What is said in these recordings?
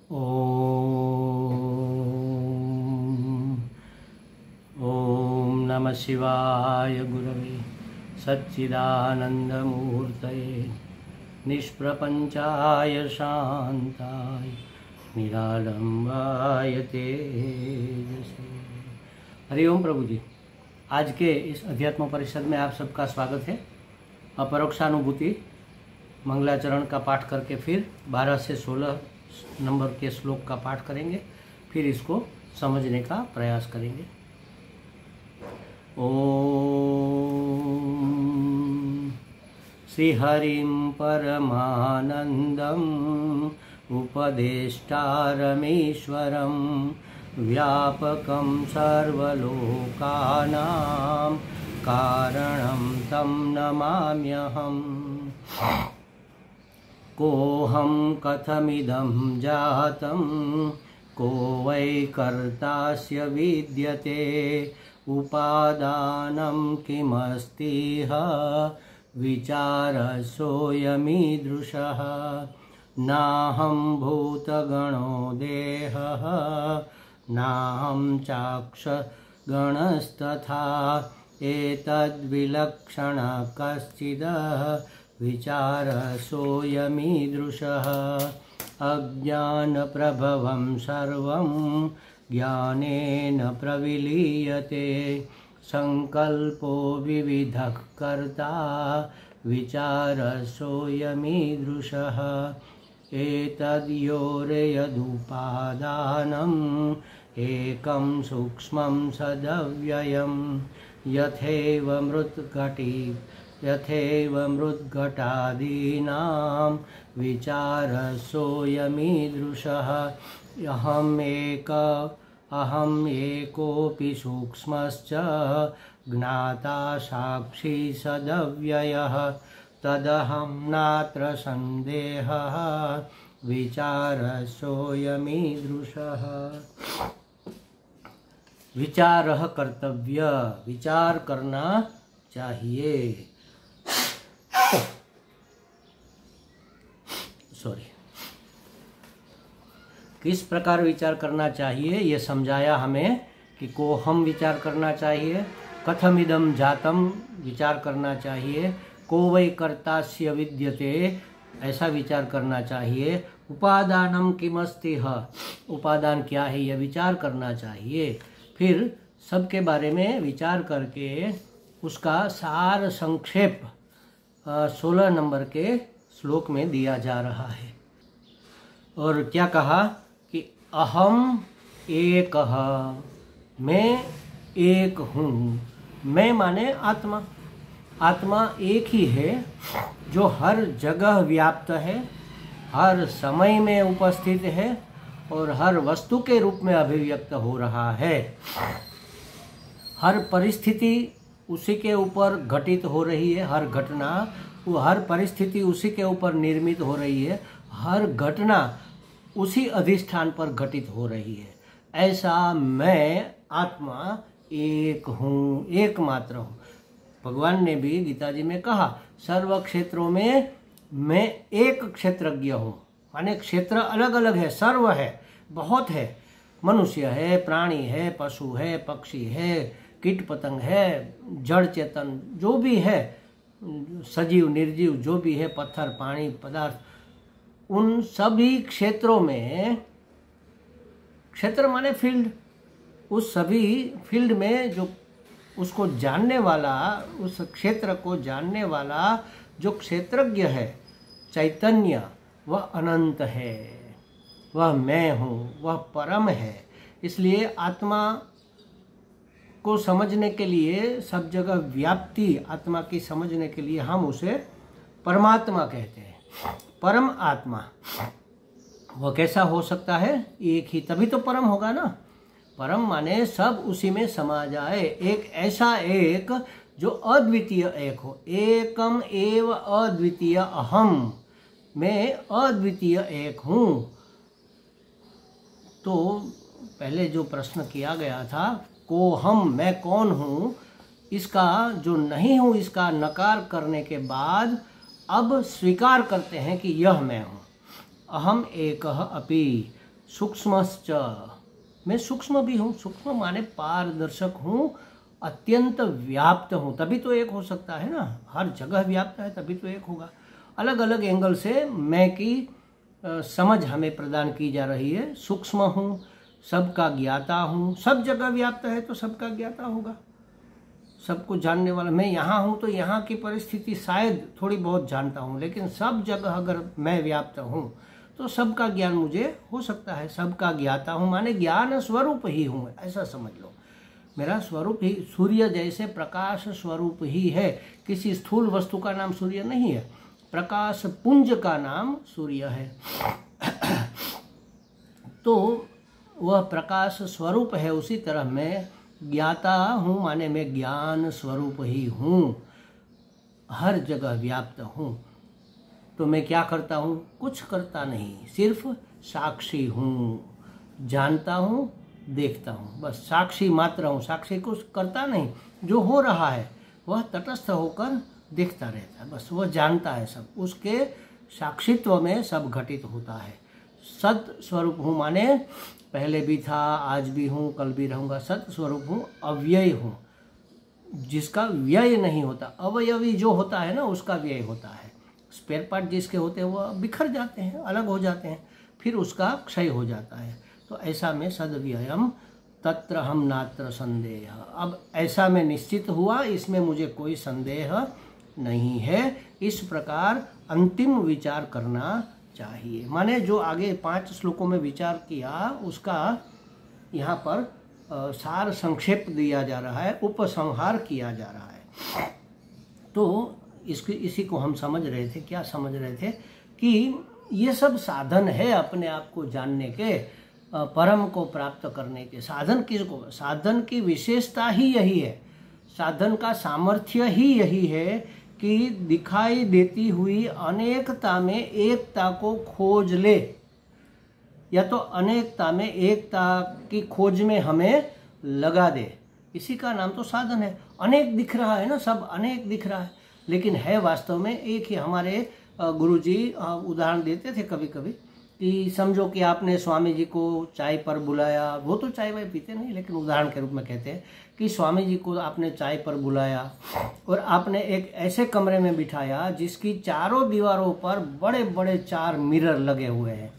ओम नमः शिवाय गुरवे सच्चिदानंदमूर्तये निष्प्रपंचाय शांताय निरालंबाय तेजसे। हरिओम प्रभु जी, आज के इस अध्यात्म परिषद में आप सबका स्वागत है। अपरोक्षानुभूति मंगलाचरण का पाठ करके फिर 12 से 16 नंबर के श्लोक का पाठ करेंगे, फिर इसको समझने का प्रयास करेंगे। ओम श्री हरिं परमानंदम उपदेष्टारमीश्वरं व्यापकं सर्वलोकानां कारणं तं नमाम्यहम्। कोऽहं कथमिदं जातं को वै कर्तास्य विद्यते उपादानं किमस्तिह विचारसोऽयमीदृशः। नाहं भूतगणो देहः नाहं चाक्षगणस्तथा एतद्विलक्षण कश्चिद् विचारसोऽयमीदृशः। अज्ञानप्रभवं सर्वं ज्ञानेन प्रविलीयते संकल्पो विविधः कर्ता विचारसोऽयमीदृशः। एतद्योर्यदुपादानम् एकं सूक्ष्मं सदव्ययं यथैव मृद्घटादीनां विचारसोऽयमीदृशः। अहम् एकोऽपि सूक्ष्मश्च ज्ञाता साक्षी सदव्ययः तदहं नात्र संदेहः विचारसोऽयमीदृशः। विचारः कर्तव्य, विचार करना चाहिए। किस प्रकार विचार करना चाहिए ये समझाया हमें कि को हम विचार करना चाहिए, कथमिदं जातम विचार करना चाहिए, को वै कर्तास्य विद्यते ऐसा विचार करना चाहिए, उपादानम किमस्तिह उपादान क्या है यह विचार करना चाहिए। फिर सबके बारे में विचार करके उसका सार संक्षेप 16 नंबर के श्लोक में दिया जा रहा है। और क्या कहा कि अहम एकः, मैं एक हूँ। मैं माने आत्मा, आत्मा एक ही है जो हर जगह व्याप्त है, हर समय में उपस्थित है और हर वस्तु के रूप में अभिव्यक्त हो रहा है। हर परिस्थिति उसी के ऊपर घटित हो रही है, हर घटना हर परिस्थिति उसी के ऊपर निर्मित हो रही है, हर घटना उसी अधिष्ठान पर घटित हो रही है। ऐसा मैं आत्मा एक हूँ, एकमात्र हूँ। भगवान ने भी गीता जी में कहा सर्व क्षेत्रों में मैं एक क्षेत्रज्ञ हूँ। माने क्षेत्र अलग अलग है, सर्व है, बहुत है। मनुष्य है, प्राणी है, पशु है, पक्षी है, कीट पतंग है, जड़ चेतन जो भी है, सजीव निर्जीव जो भी है, पत्थर पानी पदार्थ, उन सभी क्षेत्रों में, क्षेत्र माने फील्ड, उस सभी फील्ड में जो उसको जानने वाला, उस क्षेत्र को जानने वाला जो क्षेत्रज्ञ है, चैतन्य, वह अनंत है, वह मैं हूँ, वह परम है। इसलिए आत्मा को समझने के लिए, सब जगह व्याप्ति आत्मा की समझने के लिए हम उसे परमात्मा कहते हैं। परम आत्मा वह कैसा हो सकता है? एक ही, तभी तो परम होगा ना। परम माने सब उसी में समा जाए, एक ऐसा एक जो अद्वितीय एक हो। एकम एव अद्वितीय अहम, मैं अद्वितीय एक हूँ। तो पहले जो प्रश्न किया गया था को हम, मैं कौन हूँ, इसका जो नहीं हूँ इसका नकार करने के बाद अब स्वीकार करते हैं कि यह मैं हूँ। अहम एकः अपि, सूक्ष्मश्च, मैं सूक्ष्म भी हूँ। सूक्ष्म माने पारदर्शक हूँ, अत्यंत व्याप्त हूँ, तभी तो एक हो सकता है ना। हर जगह व्याप्त है तभी तो एक होगा। अलग अलग एंगल से मैं की समझ हमें प्रदान की जा रही है। सूक्ष्म हूँ, सबका ज्ञाता हूँ, सब जगह व्याप्त है तो सबका ज्ञाता होगा, सबको जानने वाला। मैं यहाँ हूँ तो यहाँ की परिस्थिति शायद थोड़ी बहुत जानता हूँ, लेकिन सब जगह अगर मैं व्याप्त हूँ तो सबका ज्ञान मुझे हो सकता है। सबका ज्ञाता हूँ माने ज्ञान स्वरूप ही हूँ, ऐसा समझ लो। मेरा स्वरूप ही सूर्य जैसे प्रकाश स्वरूप ही है। किसी स्थूल वस्तु का नाम सूर्य नहीं है, प्रकाश पुंज का नाम सूर्य है। तो वह प्रकाश स्वरूप है। उसी तरह मैं ज्ञाता हूँ माने मैं ज्ञान स्वरूप ही हूँ, हर जगह व्याप्त हूँ। तो मैं क्या करता हूँ? कुछ करता नहीं, सिर्फ साक्षी हूँ, जानता हूँ, देखता हूँ, बस साक्षी मात्र हूँ। साक्षी कुछ करता नहीं, जो हो रहा है वह तटस्थ होकर देखता रहता है, बस वह जानता है सब। उसके साक्षित्व में सब घटित होता है। सत स्वरूप हूँ माने पहले भी था, आज भी हूँ, कल भी रहूँगा। सत स्वरूप हूँ, अव्यय हूँ, जिसका व्यय नहीं होता। अवयवी जो होता है ना, उसका व्यय होता है। स्पेयर पार्ट जिसके होते हैं वह बिखर जाते हैं, अलग हो जाते हैं, फिर उसका क्षय हो जाता है। तो ऐसा में सद्व्ययम तत्र हम नात्र संदेह। अब ऐसा में निश्चित हुआ, इसमें मुझे कोई संदेह नहीं है। इस प्रकार अंतिम विचार करना चाहिए। माने जो आगे 5 श्लोकों में विचार किया उसका यहाँ पर सार संक्षेप दिया जा रहा है, उपसंहार किया जा रहा है। तो इसी को हम समझ रहे थे। क्या समझ रहे थे? कि ये सब साधन है अपने आप को जानने के, परम को प्राप्त करने के। साधन किसको? साधन की विशेषता ही यही है, साधन का सामर्थ्य ही यही है कि दिखाई देती हुई अनेकता में एकता को खोज ले, या तो अनेकता में एकता की खोज में हमें लगा दे। इसी का नाम तो साधन है। अनेक दिख रहा है ना, सब अनेक दिख रहा है, लेकिन है वास्तव में एक ही। हमारे गुरुजी उदाहरण देते थे कभी कभी कि समझो कि आपने स्वामी जी को चाय पर बुलाया, वो तो चाय वाय पीते नहीं, लेकिन उदाहरण के रूप में कहते हैं कि स्वामी जी को आपने चाय पर बुलाया और आपने एक ऐसे कमरे में बिठाया जिसकी चारों दीवारों पर बड़े बड़े 4 मिरर लगे हुए हैं।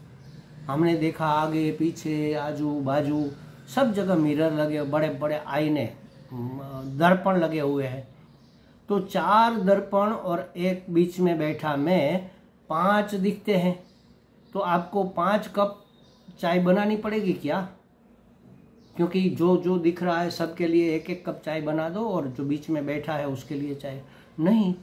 हमने देखा आगे पीछे आजू बाजू सब जगह मिरर लगे, बड़े बड़े आईने, दर्पण लगे हुए हैं। तो 4 दर्पण और एक बीच में बैठा मैं, 5 दिखते हैं। तो आपको 5 कप चाय बनानी पड़ेगी क्या? क्योंकि जो जो दिख रहा है सबके लिए एक एक कप चाय बना दो, और जो बीच में बैठा है उसके लिए चाय नहीं।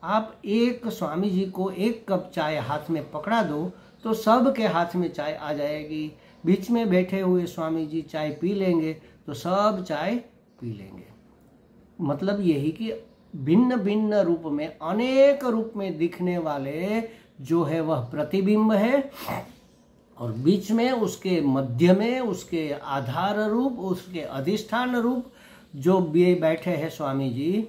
आप एक स्वामी जी को 1 कप चाय हाथ में पकड़ा दो तो सब के हाथ में चाय आ जाएगी। बीच में बैठे हुए स्वामी जी चाय पी लेंगे तो सब चाय पी लेंगे। मतलब यही कि भिन्न भिन्न रूप में, अनेक रूप में दिखने वाले जो है वह प्रतिबिंब है, और बीच में उसके मध्य में उसके आधार रूप, उसके अधिष्ठान रूप जो बैठे हैं स्वामी जी,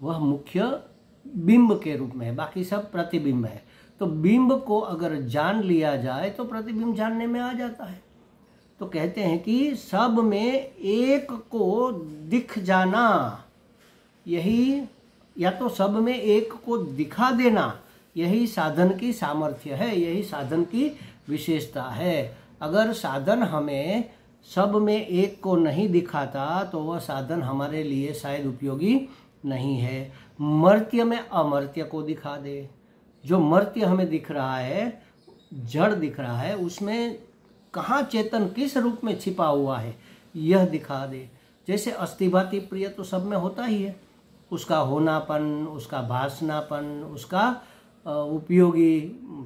वह मुख्य बिंब के रूप में है, बाकी सब प्रतिबिंब है। तो बिंब को अगर जान लिया जाए तो प्रतिबिंब जानने में आ जाता है। तो कहते हैं कि सब में एक को दिख जाना, यही, या तो सब में एक को दिखा देना, यही साधन की सामर्थ्य है, यही साधन की विशेषता है। अगर साधन हमें सब में एक को नहीं दिखाता तो वह साधन हमारे लिए शायद उपयोगी नहीं है। मर्त्य में अमर्त्य को दिखा दे। जो मर्त्य हमें दिख रहा है, जड़ दिख रहा है, उसमें कहाँ चेतन किस रूप में छिपा हुआ है यह दिखा दे। जैसे अस्थिभाति प्रिय तो सब में होता ही है, उसका होनापन, उसका भासनापन, उसका उपयोगी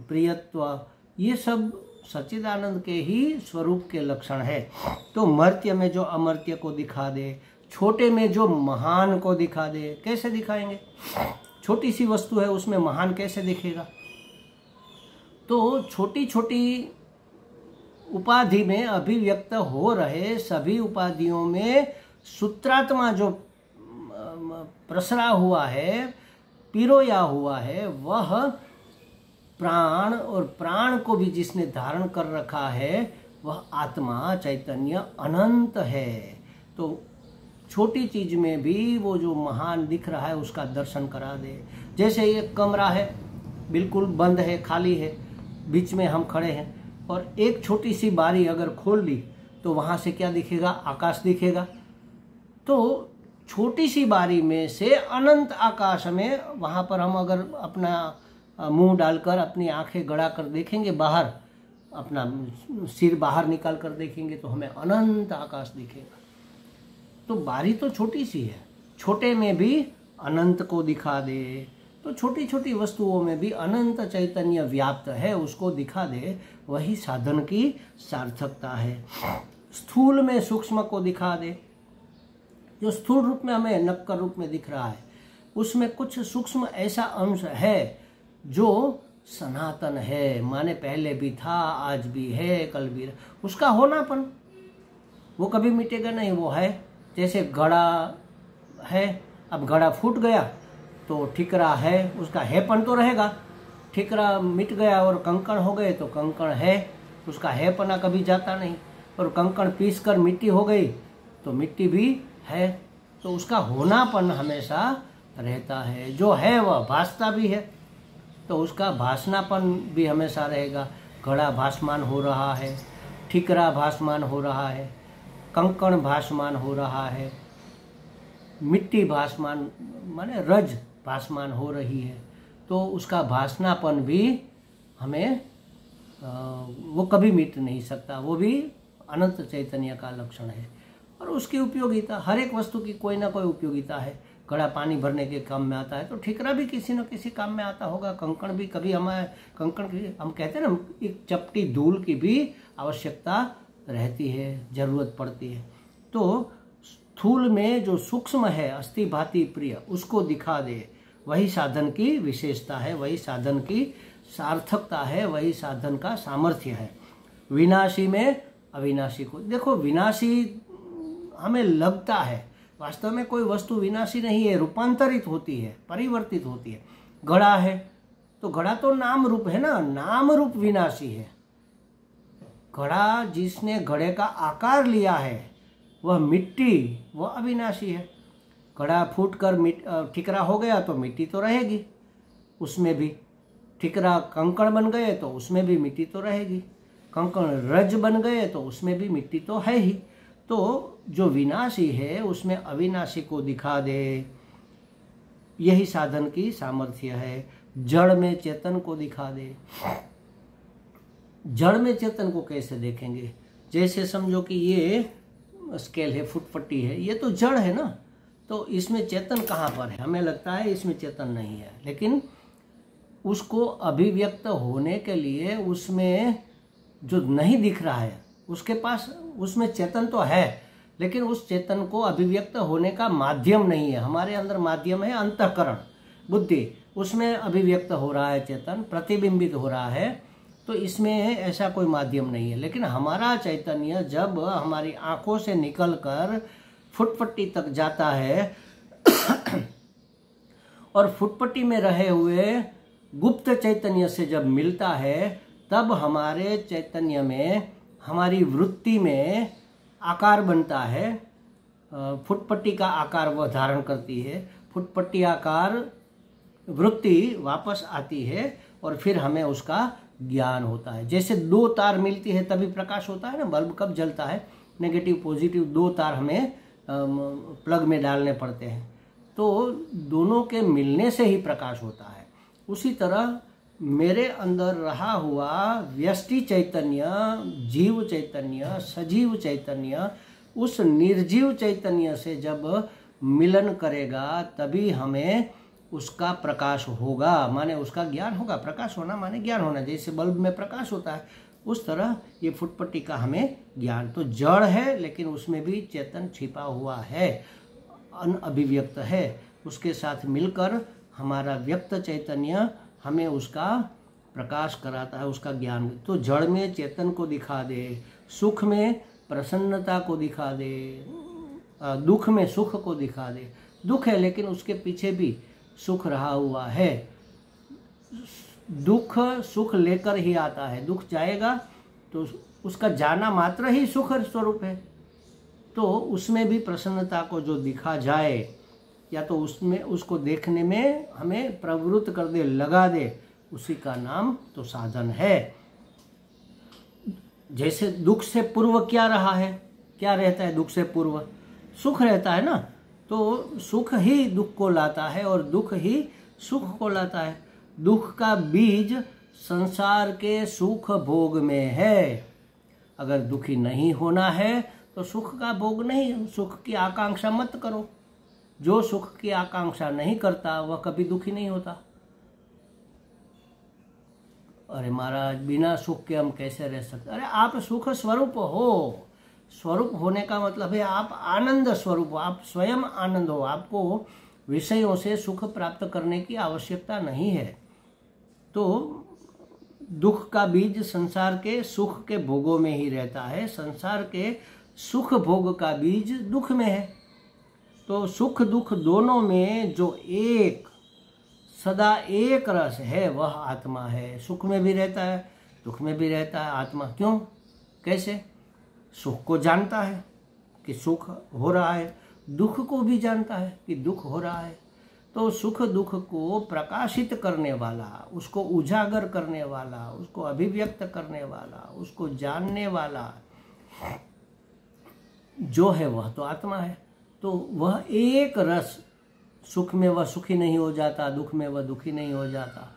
प्रियत्व, ये सब सच्चिदानंद के ही स्वरूप के लक्षण है। तो मर्त्य में जो अमर्त्य को दिखा दे, छोटे में जो महान को दिखा दे। कैसे दिखाएंगे? छोटी सी वस्तु है उसमें महान कैसे दिखेगा? तो छोटी छोटी उपाधि में अभिव्यक्त हो रहे सभी उपाधियों में सूत्रात्मा जो प्रसरा हुआ है, पिरोया हुआ है, वह प्राण, और प्राण को भी जिसने धारण कर रखा है वह आत्मा चैतन्य अनंत है। तो छोटी चीज में भी वो जो महान दिख रहा है उसका दर्शन करा दे। जैसे एक कमरा है, बिल्कुल बंद है, खाली है, बीच में हम खड़े हैं और एक छोटी सी बारी अगर खोल ली तो वहां से क्या दिखेगा? आकाश दिखेगा। तो छोटी सी बारी में से अनंत आकाश में, वहां पर हम अगर अपना मुंह डालकर अपनी आंखें गड़ा कर देखेंगे, बाहर अपना सिर बाहर निकाल कर देखेंगे तो हमें अनंत आकाश दिखेगा। तो बारी तो छोटी सी है, छोटे में भी अनंत को दिखा दे। तो छोटी छोटी वस्तुओं में भी अनंत चैतन्य व्याप्त है, उसको दिखा दे, वही साधन की सार्थकता है। स्थूल में सूक्ष्म को दिखा दे। जो स्थूल रूप में हमें नक्कर रूप में दिख रहा है, उसमें कुछ सूक्ष्म ऐसा अंश है जो सनातन है, माने पहले भी था, आज भी है, कल भी है। उसका होनापन वो कभी मिटेगा नहीं, वो है। जैसे घड़ा है, अब घड़ा फूट गया तो ठिकरा है, उसका हैपन तो रहेगा। ठिकरा मिट गया और कंकड़ हो गए तो कंकड़ है, उसका हैपना कभी जाता नहीं। और कंकड़ पीस कर मिट्टी हो गई तो मिट्टी भी है, तो उसका होनापन हमेशा रहता है। जो है वह भासता भी है, तो उसका भासनापन भी हमेशा रहेगा। घड़ा भासमान हो रहा है, ठिकरा भासमान हो रहा है, कंकड़ भासमान हो रहा है, मिट्टी भासमान माने रज भासमान हो रही है, तो उसका भासनापन भी हमें वो कभी मिट नहीं सकता। वो भी अनंत चैतन्य का लक्षण है। और उसकी उपयोगिता, हर एक वस्तु की कोई ना कोई उपयोगिता है। घड़ा पानी भरने के काम में आता है तो ठिकरा भी किसी न किसी काम में आता होगा। कंकड़ भी कभी हमें, कंकड़ की हम कहते हैं ना, एक चपटी धूल की भी आवश्यकता रहती है, जरूरत पड़ती है। तो स्थूल में जो सूक्ष्म है, अस्थि भांति प्रिय, उसको दिखा दे, वही साधन की विशेषता है, वही साधन की सार्थकता है, वही साधन का सामर्थ्य है। विनाशी में अविनाशी को देखो। विनाशी हमें लगता है, वास्तव में कोई वस्तु विनाशी नहीं है, रूपांतरित होती है, परिवर्तित होती है। घड़ा है तो घड़ा तो नाम रूप है ना, नाम रूप विनाशी है। घड़ा जिसने घड़े का आकार लिया है वह मिट्टी, वह अविनाशी है। घड़ा फूट कर ठिकरा हो गया तो मिट्टी तो रहेगी, उसमें भी। ठिकरा कंकड़ बन गए तो उसमें भी मिट्टी तो रहेगी। कंकड़ रज बन गए तो उसमें भी मिट्टी तो है ही। तो जो विनाशी है उसमें अविनाशी को दिखा दे, यही साधन की सामर्थ्य है। जड़ में चेतन को दिखा दे। जड़ में चेतन को कैसे देखेंगे? जैसे समझो कि ये स्केल है, फुटपट्टी है, ये तो जड़ है ना, तो इसमें चेतन कहाँ पर है? हमें लगता है इसमें चेतन नहीं है, लेकिन उसको अभिव्यक्त होने के लिए उसमें जो नहीं दिख रहा है उसके पास, उसमें चेतन तो है, लेकिन उस चेतन को अभिव्यक्त होने का माध्यम नहीं है। हमारे अंदर माध्यम है अंतःकरण, बुद्धि, उसमें अभिव्यक्त हो रहा है चेतन, प्रतिबिंबित हो रहा है। तो इसमें ऐसा कोई माध्यम नहीं है। लेकिन हमारा चैतन्य जब हमारी आंखों से निकलकर फुटपट्टी तक जाता है और फुटपट्टी में रहे हुए गुप्त चैतन्य से जब मिलता है, तब हमारे चैतन्य में, हमारी वृत्ति में आकार बनता है। फुटपट्टी का आकार वह धारण करती है। फुटपट्टी आकार वृत्ति वापस आती है और फिर हमें उसका ज्ञान होता है। जैसे दो तार मिलती है तभी प्रकाश होता है ना। बल्ब कब जलता है? नेगेटिव पॉजिटिव दो तार हमें प्लग में डालने पड़ते हैं, तो दोनों के मिलने से ही प्रकाश होता है। उसी तरह मेरे अंदर रहा हुआ व्यष्टि चैतन्य, जीव चैतन्य, सजीव चैतन्य, उस निर्जीव चैतन्य से जब मिलन करेगा तभी हमें उसका प्रकाश होगा, माने उसका ज्ञान होगा। प्रकाश होना माने ज्ञान होना। जैसे बल्ब में प्रकाश होता है, उस तरह ये फुटपट्टी का हमें ज्ञान। तो जड़ है लेकिन उसमें भी चेतन छिपा हुआ है, अनअभिव्यक्त है। उसके साथ मिलकर हमारा व्यक्त चैतन्य हमें उसका प्रकाश कराता है, उसका ज्ञान। तो जड़ में चेतन को दिखा दे, सुख में प्रसन्नता को दिखा दे, दुख में सुख को दिखा दे। दुख है लेकिन उसके पीछे भी सुख रहा हुआ है। दुख सुख लेकर ही आता है। दुख जाएगा तो उसका जाना मात्र ही सुख स्वरूप है। तो उसमें भी प्रसन्नता को जो दिखा जाए या तो उसमें उसको देखने में हमें प्रवृत्त कर दे, लगा दे, उसी का नाम तो साधन है। जैसे दुख से पूर्व क्या रहा है, क्या रहता है दुख से पूर्व? सुख रहता है ना। तो सुख ही दुख को लाता है और दुख ही सुख को लाता है। दुख का बीज संसार के सुख भोग में है। अगर दुखी नहीं होना है तो सुख का भोग नहीं, सुख की आकांक्षा मत करो। जो सुख की आकांक्षा नहीं करता वह कभी दुखी नहीं होता। अरे महाराज, बिना सुख के हम कैसे रह सकते? अरे आप सुख स्वरूप हो। स्वरूप होने का मतलब है आप आनंद स्वरूप हो, आप स्वयं आनंद हो। आपको विषयों से सुख प्राप्त करने की आवश्यकता नहीं है। तो दुख का बीज संसार के सुख के भोगों में ही रहता है। संसार के सुख भोग का बीज दुख में है। तो सुख दुख दोनों में जो एक सदा एक रस है वह आत्मा है। सुख में भी रहता है, दुख में भी रहता है आत्मा। क्यों, कैसे? सुख को जानता है कि सुख हो रहा है, दुख को भी जानता है कि दुख हो रहा है। तो सुख दुख को प्रकाशित करने वाला, उसको उजागर करने वाला, उसको अभिव्यक्त करने वाला, उसको जानने वाला जो है वह तो आत्मा है। तो वह एक रस, सुख में वह सुखी नहीं हो जाता, दुख में वह दुखी नहीं हो जाता,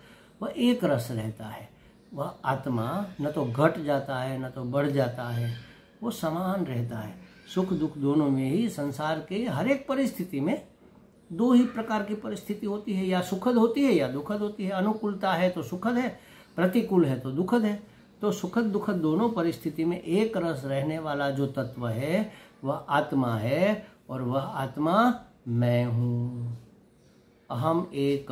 वह एक रस रहता है। वह आत्मा न तो घट जाता है न तो बढ़ जाता है, वो समान रहता है। सुख दुख दोनों में ही संसार के हर एक परिस्थिति में दो ही प्रकार की परिस्थिति होती है, या सुखद होती है या दुखद होती है। अनुकूलता है तो सुखद है, प्रतिकूल है तो दुखद है। तो सुखद दुखद दोनों परिस्थिति में एक रस रहने वाला जो तत्व है वह आत्मा है। और वह आत्मा मैं हूँ। अहम एक,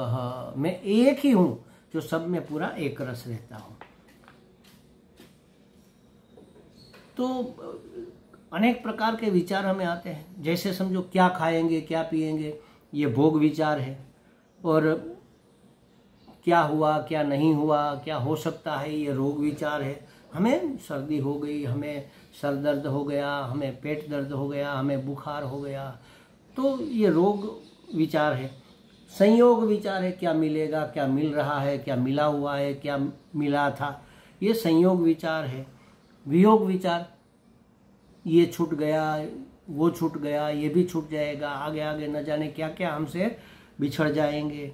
मैं एक ही हूँ जो सब में पूरा एक रस रहता हूँ। तो अनेक प्रकार के विचार हमें आते हैं। जैसे समझो क्या खाएंगे क्या पिएंगे, ये भोग विचार है। और क्या हुआ क्या नहीं हुआ, क्या हो सकता है, ये रोग विचार है। हमें सर्दी हो गई, हमें सर दर्द हो गया, हमें पेट दर्द हो गया, हमें बुखार हो गया, तो ये रोग विचार है। संयोग विचार है, क्या मिलेगा, क्या मिल रहा है, क्या मिला हुआ है, क्या मिला था, ये संयोग विचार है। वियोग विचार, ये छूट गया, वो छूट गया, ये भी छूट जाएगा, आगे आगे न जाने क्या क्या हमसे बिछड़ जाएंगे।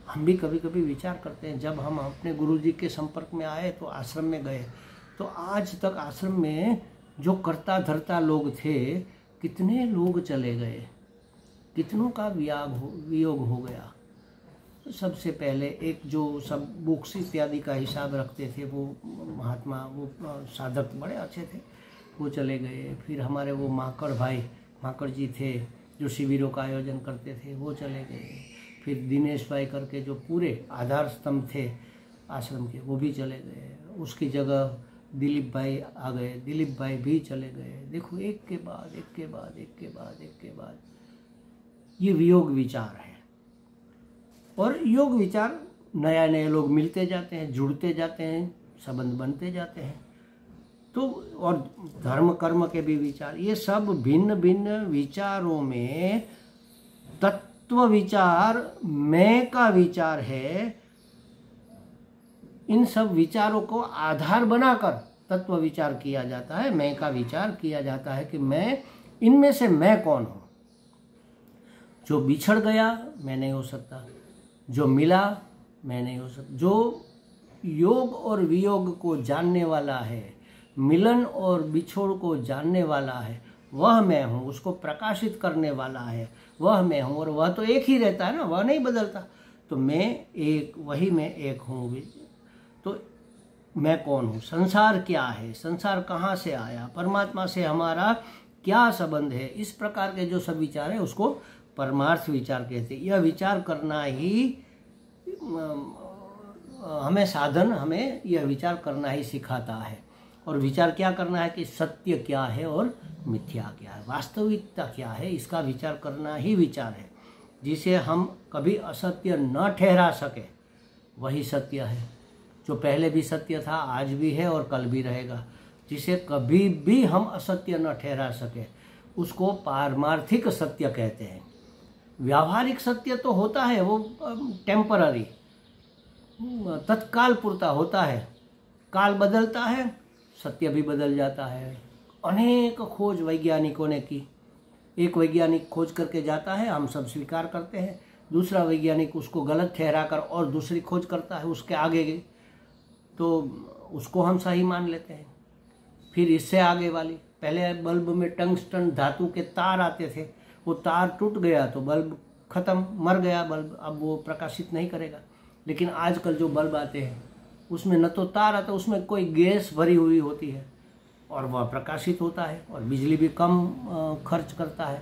हम भी कभी कभी विचार करते हैं। जब हम अपने गुरुजी के संपर्क में आए तो आश्रम में गए, तो आज तक आश्रम में जो करता धरता लोग थे, कितने लोग चले गए, कितनों का वियोग हो गया। सबसे पहले एक जो सब बुक्स इत्यादि का हिसाब रखते थे वो महात्मा, वो साधक बड़े अच्छे थे, वो चले गए। फिर हमारे वो माकड़ भाई, माकड़ जी थे जो शिविरों का आयोजन करते थे, वो चले गए। फिर दिनेश भाई करके जो पूरे आधार स्तंभ थे आश्रम के, वो भी चले गए। उसकी जगह दिलीप भाई आ गए, दिलीप भाई भी चले गए। देखो, एक के बाद एक के बाद एक के बाद एक के बाद ये वियोग विचार है। और योग विचार, नया नए लोग मिलते जाते हैं, जुड़ते जाते हैं, संबंध बनते जाते हैं। तो और धर्म कर्म के भी विचार, ये सब भिन्न भिन्न विचारों में तत्व विचार मैं का विचार है। इन सब विचारों को आधार बनाकर तत्व विचार किया जाता है, मैं का विचार किया जाता है कि मैं, इनमें से मैं कौन हूँ। जो बिछड़ गया मैं नहीं हो सकता, जो मिला मैं नहीं हो सकता। जो योग और वियोग को जानने वाला है, मिलन और बिछोड़ को जानने वाला है, वह मैं हूँ। उसको प्रकाशित करने वाला है, वह मैं हूँ। और वह तो एक ही रहता है ना, वह नहीं बदलता। तो मैं एक, वही मैं एक हूँ। तो मैं कौन हूँ, संसार क्या है, संसार कहाँ से आया, परमात्मा से हमारा क्या संबंध है, इस प्रकार के जो सब विचार है उसको परमार्थ विचार कहते हैं। यह विचार करना ही हमें साधन, हमें यह विचार करना ही सिखाता है। और विचार क्या करना है कि सत्य क्या है और मिथ्या क्या है, वास्तविकता क्या है, इसका विचार करना ही विचार है। जिसे हम कभी असत्य न ठहरा सके वही सत्य है। जो पहले भी सत्य था, आज भी है और कल भी रहेगा, जिसे कभी भी हम असत्य न ठहरा सके, उसको पारमार्थिक सत्य कहते हैं। व्यावहारिक सत्य तो होता है, वो टेम्पररी, तत्काल पूर्ता होता है। काल बदलता है, सत्य भी बदल जाता है। अनेक खोज वैज्ञानिकों ने की। एक वैज्ञानिक खोज करके जाता है, हम सब स्वीकार करते हैं। दूसरा वैज्ञानिक उसको गलत ठहराकर और दूसरी खोज करता है उसके आगे गई, तो उसको हम सही मान लेते हैं। फिर इससे आगे वाली, पहले बल्ब में टंगस्टन धातु के तार आते थे, वो तार टूट गया तो बल्ब खत्म, मर गया बल्ब, अब वो प्रकाशित नहीं करेगा। लेकिन आजकल जो बल्ब आते हैं उसमें न तो तार आता, उसमें कोई गैस भरी हुई होती है और वह प्रकाशित होता है और बिजली भी कम खर्च करता है।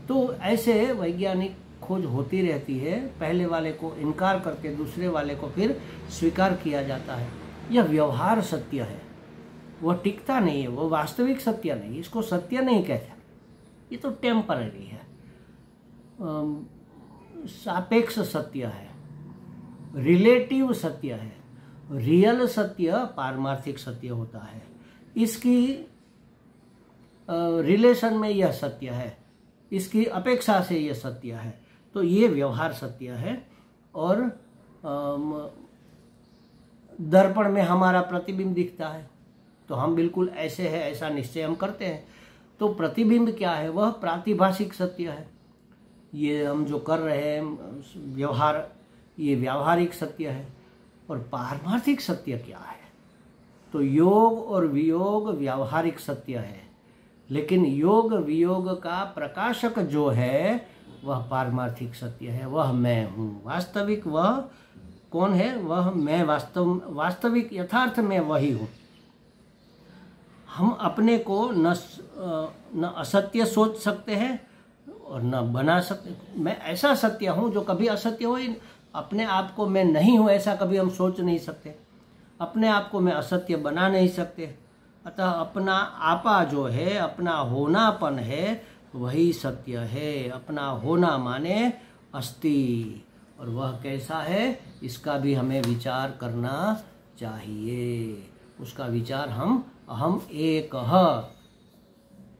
तो ऐसे वैज्ञानिक खोज होती रहती है, पहले वाले को इनकार करके दूसरे वाले को फिर स्वीकार किया जाता है। यह व्यवहार सत्य है, वह टिकता नहीं है, वो वास्तविक सत्य नहीं, इसको सत्य नहीं कहते, ये तो टेम्पररी है, सापेक्ष सत्य है, रिलेटिव सत्य है। रियल सत्य पारमार्थिक सत्य होता है, इसकी रिलेशन में यह सत्य है, इसकी अपेक्षा से यह सत्य है, तो ये व्यवहार सत्य है। और दर्पण में हमारा प्रतिबिंब दिखता है तो हम बिल्कुल ऐसे है ऐसा निश्चय हम करते हैं, तो प्रतिबिंब क्या है, वह प्रातिभाषिक सत्य है। ये हम जो कर रहे हैं व्यवहार, ये व्यावहारिक सत्य है। और पारमार्थिक सत्य क्या है, तो योग और वियोग व्यावहारिक सत्य है, लेकिन योग वियोग का प्रकाशक जो है वह पारमार्थिक सत्य है। वह मैं हूँ, वास्तविक वह कौन है, वह मैं, वास्तविक यथार्थ में वही हूँ। हम अपने को न असत्य सोच सकते हैं और न बना सकते। मैं ऐसा सत्य हूँ जो कभी असत्य हो ही, अपने आप को मैं नहीं हूँ ऐसा कभी हम सोच नहीं सकते, अपने आप को मैं असत्य बना नहीं सकते। अतः अपना आपा जो है, अपना होनापन है, वही सत्य है। अपना होना माने अस्ति, और वह कैसा है इसका भी हमें विचार करना चाहिए। उसका विचार हम अहम एक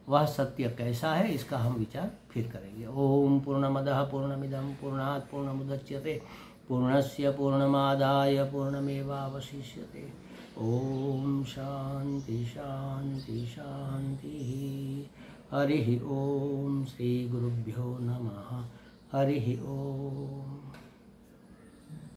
वह सत्य कैसा है इसका हम विचार फिर करेंगे। ओम पूर्णमदः पूर्णमिदं पूर्णात् पूर्णमुदच्यते पूर्णस्य पूर्णमादाय पूर्णमेवावशिष्यते। ओम शांति शांति शांति। हरि ओम। श्री गुरुभ्यो नमः। हरि ओम।